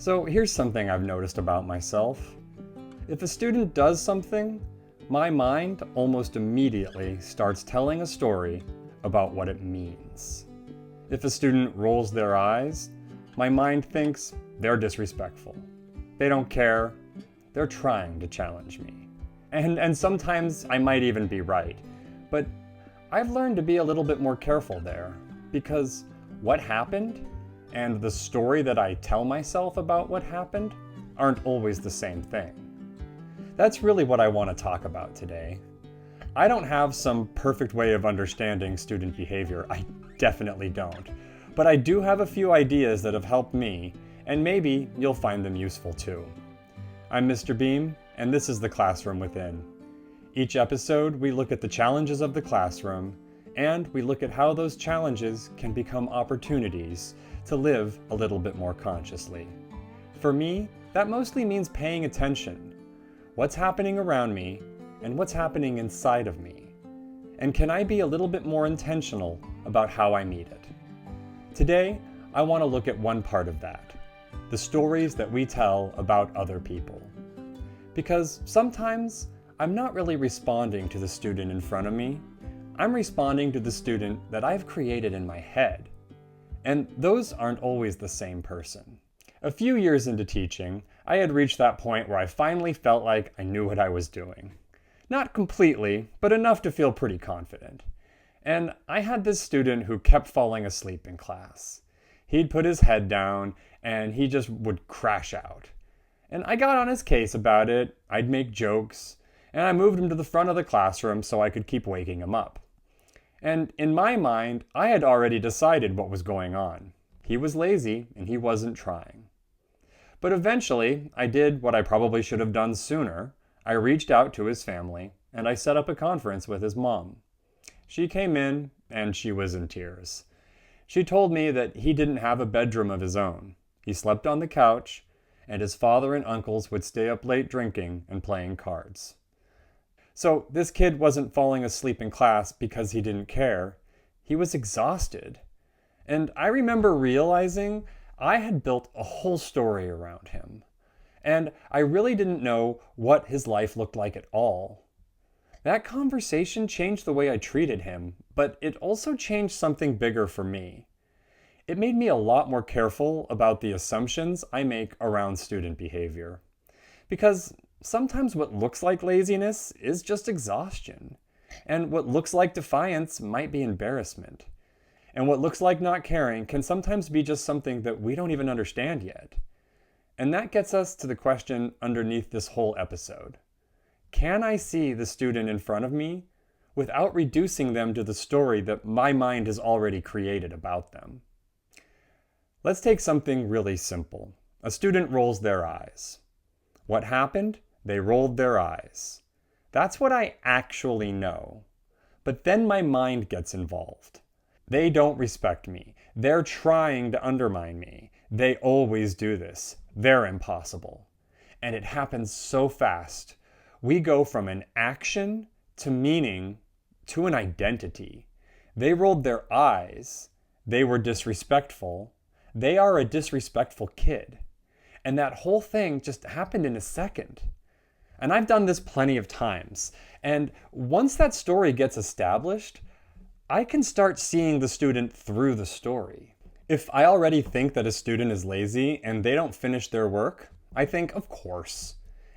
So here's something I've noticed about myself. If a student does something, my mind almost immediately starts telling a story about what it means. If a student rolls their eyes, my mind thinks they're disrespectful. They don't care. They're trying to challenge me. And sometimes I might even be right. But I've learned to be a little bit more careful there, because what happened and the story that I tell myself about what happened aren't always the same thing. That's really what I want to talk about today. I don't have some perfect way of understanding student behavior. I definitely don't. But I do have a few ideas that have helped me, and maybe you'll find them useful too. I'm Mr. Beam, and this is The Classroom Within. Each episode, we look at the challenges of the classroom, and we look at how those challenges can become opportunities to live a little bit more consciously. For me, that mostly means paying attention. What's happening around me, and what's happening inside of me? And can I be a little bit more intentional about how I meet it? Today, I want to look at one part of that, the stories that we tell about other people. Because sometimes I'm not really responding to the student in front of me, I'm responding to the student that I've created in my head. And those aren't always the same person. A few years into teaching, I had reached that point where I finally felt like I knew what I was doing. Not completely, but enough to feel pretty confident. And I had this student who kept falling asleep in class. He'd put his head down and he just would crash out. And I got on his case about it, I'd make jokes, and I moved him to the front of the classroom so I could keep waking him up. And in my mind, I had already decided what was going on. He was lazy and he wasn't trying. But eventually, I did what I probably should have done sooner. I reached out to his family and I set up a conference with his mom. She came in and she was in tears. She told me that he didn't have a bedroom of his own. He slept on the couch, and his father and uncles would stay up late drinking and playing cards. So this kid wasn't falling asleep in class because he didn't care. He was exhausted. And I remember realizing I had built a whole story around him. And I really didn't know what his life looked like at all. That conversation changed the way I treated him, but it also changed something bigger for me. It made me a lot more careful about the assumptions I make around student behavior. Because sometimes what looks like laziness is just exhaustion. And what looks like defiance might be embarrassment. And what looks like not caring can sometimes be just something that we don't even understand yet. And that gets us to the question underneath this whole episode. Can I see the student in front of me without reducing them to the story that my mind has already created about them? Let's take something really simple. A student rolls their eyes. What happened? They rolled their eyes. That's what I actually know. But then my mind gets involved. They don't respect me. They're trying to undermine me. They always do this. They're impossible. And it happens so fast. We go from an action to meaning to an identity. They rolled their eyes. They were disrespectful. They are a disrespectful kid. And that whole thing just happened in a second. And I've done this plenty of times. And once that story gets established, I can start seeing the student through the story. If I already think that a student is lazy and they don't finish their work, I think, of course.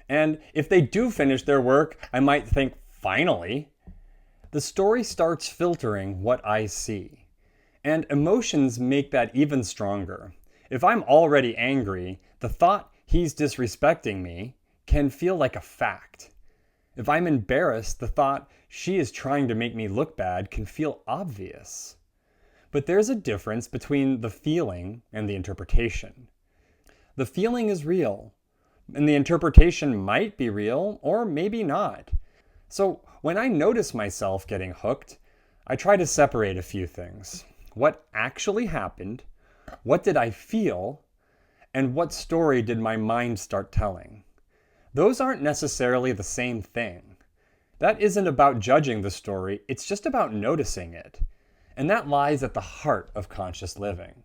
And if they do finish their work, I might think, finally. The story starts filtering what I see. And emotions make that even stronger. If I'm already angry, the thought he's disrespecting me can feel like a fact. If I'm embarrassed, the thought she is trying to make me look bad can feel obvious. But there's a difference between the feeling and the interpretation. The feeling is real, and the interpretation might be real or maybe not. So when I notice myself getting hooked, I try to separate a few things. What actually happened? What did I feel? And what story did my mind start telling? Those aren't necessarily the same thing. That isn't about judging the story, it's just about noticing it. And that lies at the heart of conscious living.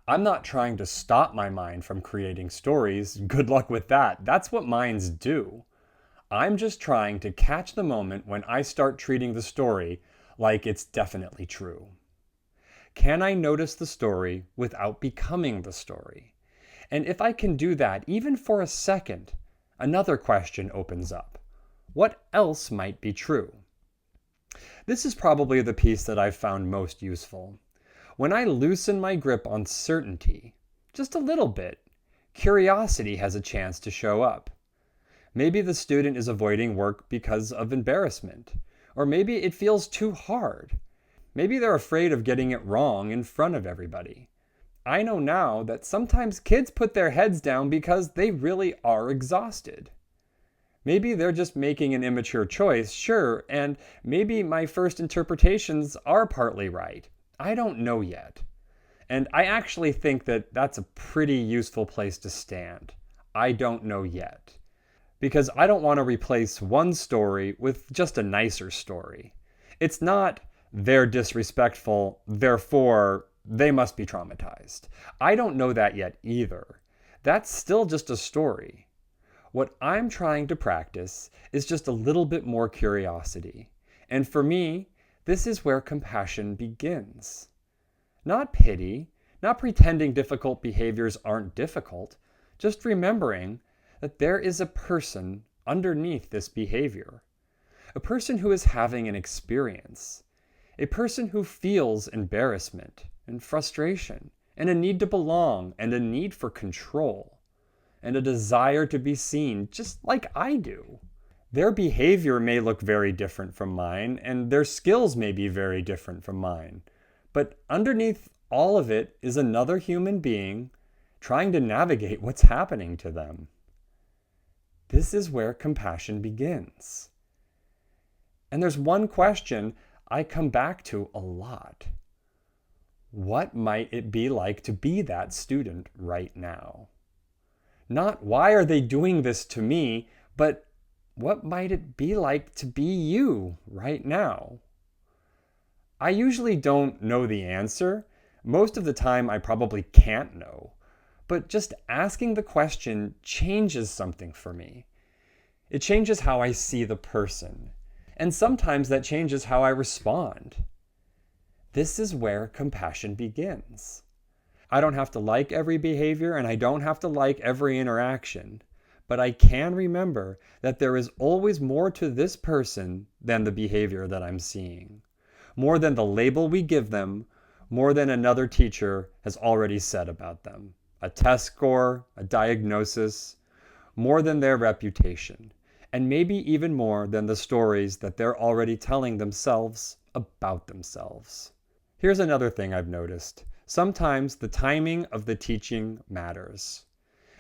I'm not trying to stop my mind from creating stories. Good luck with that. That's what minds do. I'm just trying to catch the moment when I start treating the story like it's definitely true. Can I notice the story without becoming the story? And if I can do that, even for a second, another question opens up. What else might be true? This is probably the piece that I've found most useful. When I loosen my grip on certainty, just a little bit, curiosity has a chance to show up. Maybe the student is avoiding work because of embarrassment, or maybe it feels too hard. Maybe they're afraid of getting it wrong in front of everybody. I know now that sometimes kids put their heads down because they really are exhausted. Maybe they're just making an immature choice, sure, and maybe my first interpretations are partly right. I don't know yet. And I actually think that that's a pretty useful place to stand. I don't know yet. Because I don't want to replace one story with just a nicer story. It's not, they're disrespectful, therefore they must be traumatized. I don't know that yet either. That's still just a story. What I'm trying to practice is just a little bit more curiosity. And for me, this is where compassion begins. Not pity, not pretending difficult behaviors aren't difficult, just remembering that there is a person underneath this behavior. A person who is having an experience. A person who feels embarrassment and frustration and a need to belong and a need for control and a desire to be seen just like I do. Their behavior may look very different from mine, and their skills may be very different from mine. But underneath all of it is another human being trying to navigate what's happening to them. This is where compassion begins. And there's one question I come back to a lot. What might it be like to be that student right now? Not why are they doing this to me, but what might it be like to be you right now? I usually don't know the answer. Most of the time I probably can't know. But just asking the question changes something for me. It changes how I see the person. And sometimes that changes how I respond. This is where compassion begins. I don't have to like every behavior and I don't have to like every interaction. But I can remember that there is always more to this person than the behavior that I'm seeing. More than the label we give them, more than another teacher has already said about them. A test score, a diagnosis, more than their reputation, and maybe even more than the stories that they're already telling themselves about themselves. Here's another thing I've noticed. Sometimes the timing of the teaching matters.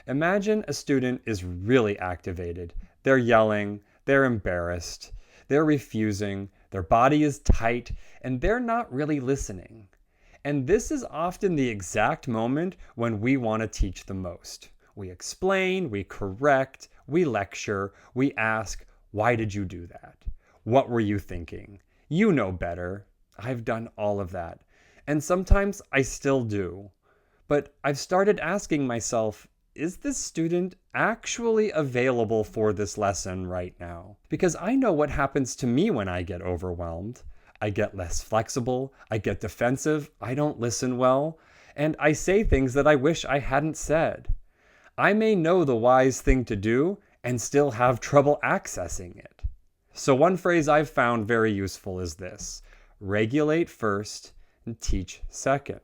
Imagine a student is really activated. They're yelling, they're embarrassed, they're refusing, their body is tight, and they're not really listening. And this is often the exact moment when we want to teach the most. We explain, we correct, we lecture, we ask, why did you do that? What were you thinking? You know better. I've done all of that. And sometimes I still do. But I've started asking myself, is this student actually available for this lesson right now? Because I know what happens to me when I get overwhelmed. I get less flexible, I get defensive, I don't listen well, and I say things that I wish I hadn't said. I may know the wise thing to do and still have trouble accessing it. So one phrase I've found very useful is this: regulate first and teach second.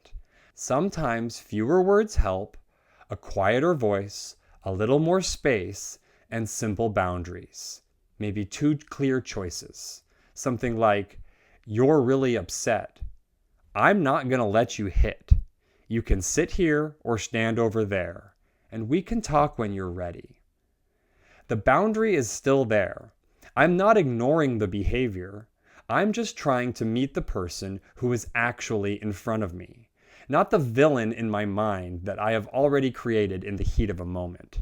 Sometimes fewer words help, a quieter voice, a little more space, and simple boundaries. Maybe 2 clear choices. Something like, you're really upset. I'm not going to let you hit. You can sit here or stand over there, and we can talk when you're ready. The boundary is still there. I'm not ignoring the behavior. I'm just trying to meet the person who is actually in front of me, not the villain in my mind that I have already created in the heat of a moment.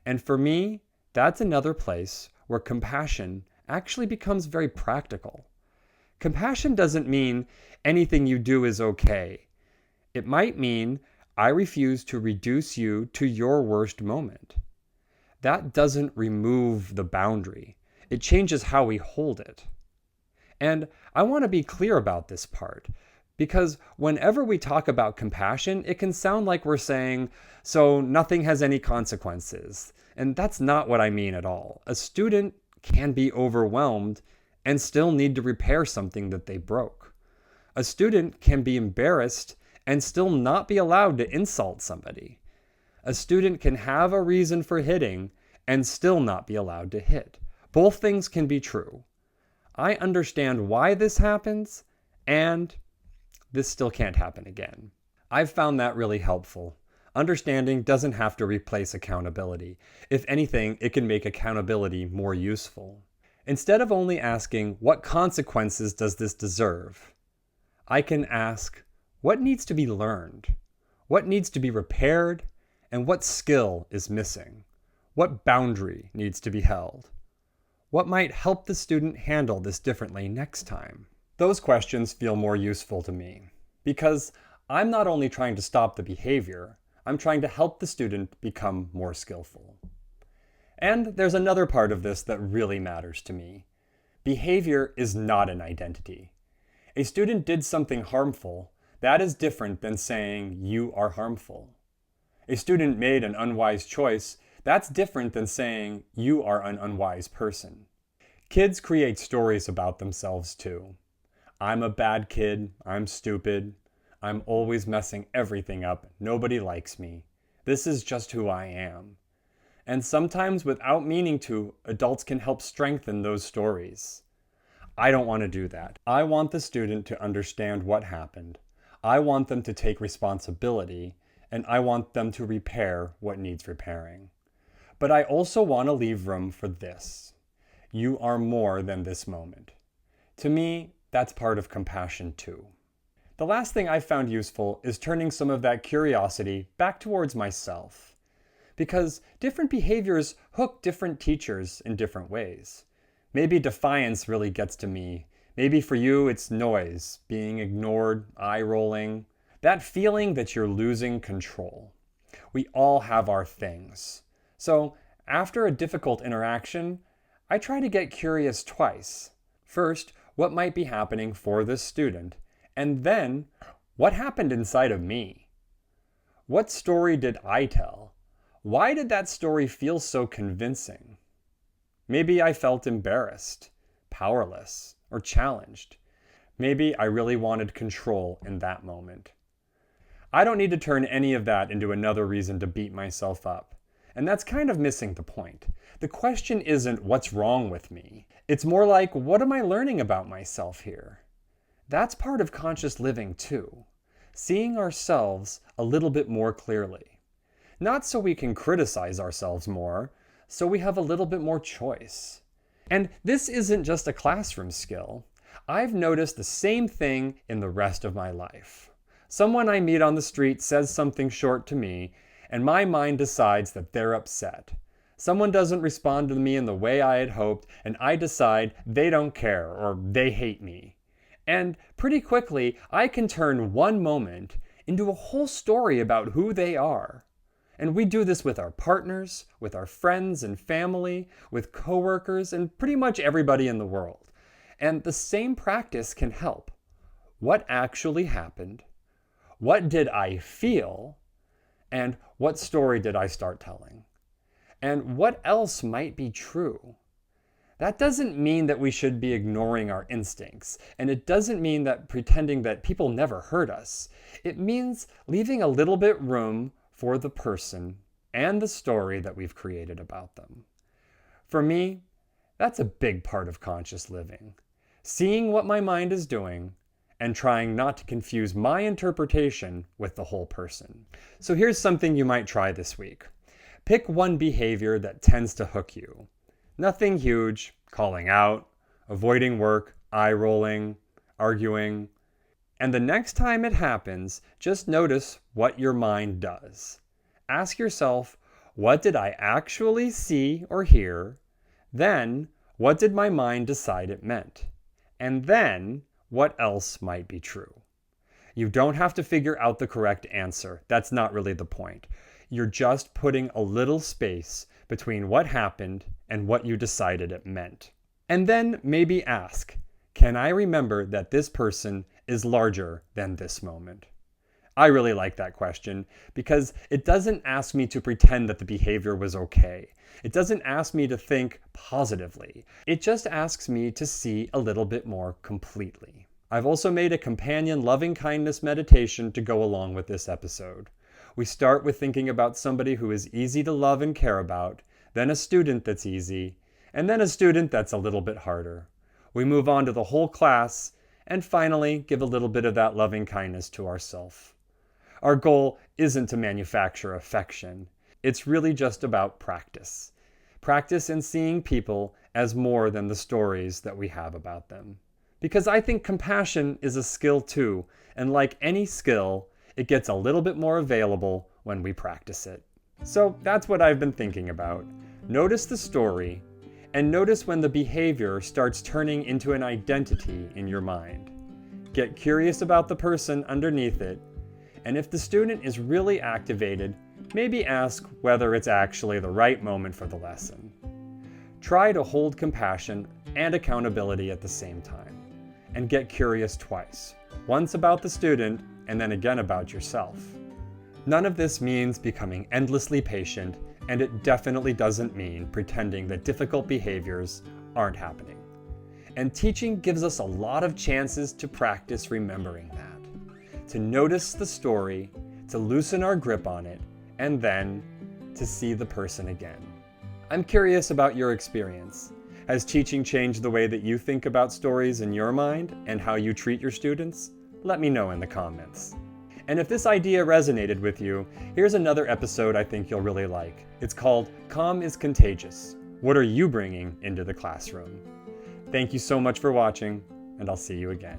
And for me, that's another place where compassion actually becomes very practical. Compassion doesn't mean anything you do is okay. It might mean I refuse to reduce you to your worst moment. That doesn't remove the boundary. It changes how we hold it. And I want to be clear about this part, because whenever we talk about compassion, it can sound like we're saying, so nothing has any consequences. And that's not what I mean at all. A student can be overwhelmed and still need to repair something that they broke. A student can be embarrassed and still not be allowed to insult somebody. A student can have a reason for hitting and still not be allowed to hit. Both things can be true. I understand why this happens, and this still can't happen again. I've found that really helpful. Understanding doesn't have to replace accountability. If anything, it can make accountability more useful. Instead of only asking, what consequences does this deserve? I can ask, what needs to be learned? What needs to be repaired? And what skill is missing? What boundary needs to be held? What might help the student handle this differently next time? Those questions feel more useful to me because I'm not only trying to stop the behavior, I'm trying to help the student become more skillful. And there's another part of this that really matters to me. Behavior is not an identity. A student did something harmful. That is different than saying you are harmful. A student made an unwise choice. That's different than saying you are an unwise person. Kids create stories about themselves too. I'm a bad kid. I'm stupid. I'm always messing everything up. Nobody likes me. This is just who I am. And sometimes without meaning to, adults can help strengthen those stories. I don't want to do that. I want the student to understand what happened. I want them to take responsibility, and I want them to repair what needs repairing. But I also want to leave room for this. You are more than this moment. To me, that's part of compassion too. The last thing I've found useful is turning some of that curiosity back towards myself. Because different behaviors hook different teachers in different ways. Maybe defiance really gets to me. Maybe for you it's noise, being ignored, eye rolling. That feeling that you're losing control. We all have our things. So after a difficult interaction, I try to get curious twice. First, what might be happening for this student? And then, what happened inside of me? What story did I tell? Why did that story feel so convincing? Maybe I felt embarrassed, powerless, or challenged. Maybe I really wanted control in that moment. I don't need to turn any of that into another reason to beat myself up. And that's kind of missing the point. The question isn't what's wrong with me. It's more like, what am I learning about myself here? That's part of conscious living too. Seeing ourselves a little bit more clearly. Not so we can criticize ourselves more, so we have a little bit more choice. And this isn't just a classroom skill. I've noticed the same thing in the rest of my life. Someone I meet on the street says something short to me, and my mind decides that they're upset. Someone doesn't respond to me in the way I had hoped, and I decide they don't care or they hate me. And pretty quickly, I can turn one moment into a whole story about who they are. And we do this with our partners, with our friends and family, with coworkers, and pretty much everybody in the world. And the same practice can help. What actually happened? What did I feel? And what story did I start telling? And what else might be true? That doesn't mean that we should be ignoring our instincts, and it doesn't mean that pretending that people never hurt us. It means leaving a little bit room for the person and the story that we've created about them. For me, that's a big part of conscious living. Seeing what my mind is doing and trying not to confuse my interpretation with the whole person. So here's something you might try this week. Pick one behavior that tends to hook you. Nothing huge, calling out, avoiding work, eye rolling, arguing. And the next time it happens, just notice what your mind does. Ask yourself, what did I actually see or hear? Then, what did my mind decide it meant? And then, what else might be true? You don't have to figure out the correct answer. That's not really the point. You're just putting a little space between what happened and what you decided it meant. And then maybe ask, can I remember that this person is larger than this moment? I really like that question because it doesn't ask me to pretend that the behavior was okay. It doesn't ask me to think positively. It just asks me to see a little bit more completely. I've also made a companion loving kindness meditation to go along with this episode. We start with thinking about somebody who is easy to love and care about, then a student that's easy, and then a student that's a little bit harder. We move on to the whole class, and finally give a little bit of that loving kindness to ourselves. Our goal isn't to manufacture affection. It's really just about practice. Practice in seeing people as more than the stories that we have about them. Because I think compassion is a skill too, and like any skill, it gets a little bit more available when we practice it. So that's what I've been thinking about. Notice the story, and notice when the behavior starts turning into an identity in your mind. Get curious about the person underneath it, and if the student is really activated, maybe ask whether it's actually the right moment for the lesson. Try to hold compassion and accountability at the same time, and get curious twice, once about the student and then again about yourself. None of this means becoming endlessly patient, and it definitely doesn't mean pretending that difficult behaviors aren't happening. And teaching gives us a lot of chances to practice remembering that, to notice the story, to loosen our grip on it, and then to see the person again. I'm curious about your experience. Has teaching changed the way that you think about stories in your mind and how you treat your students? Let me know in the comments. And if this idea resonated with you, here's another episode I think you'll really like. It's called Calm is Contagious. What are you bringing into the classroom? Thank you so much for watching, and I'll see you again.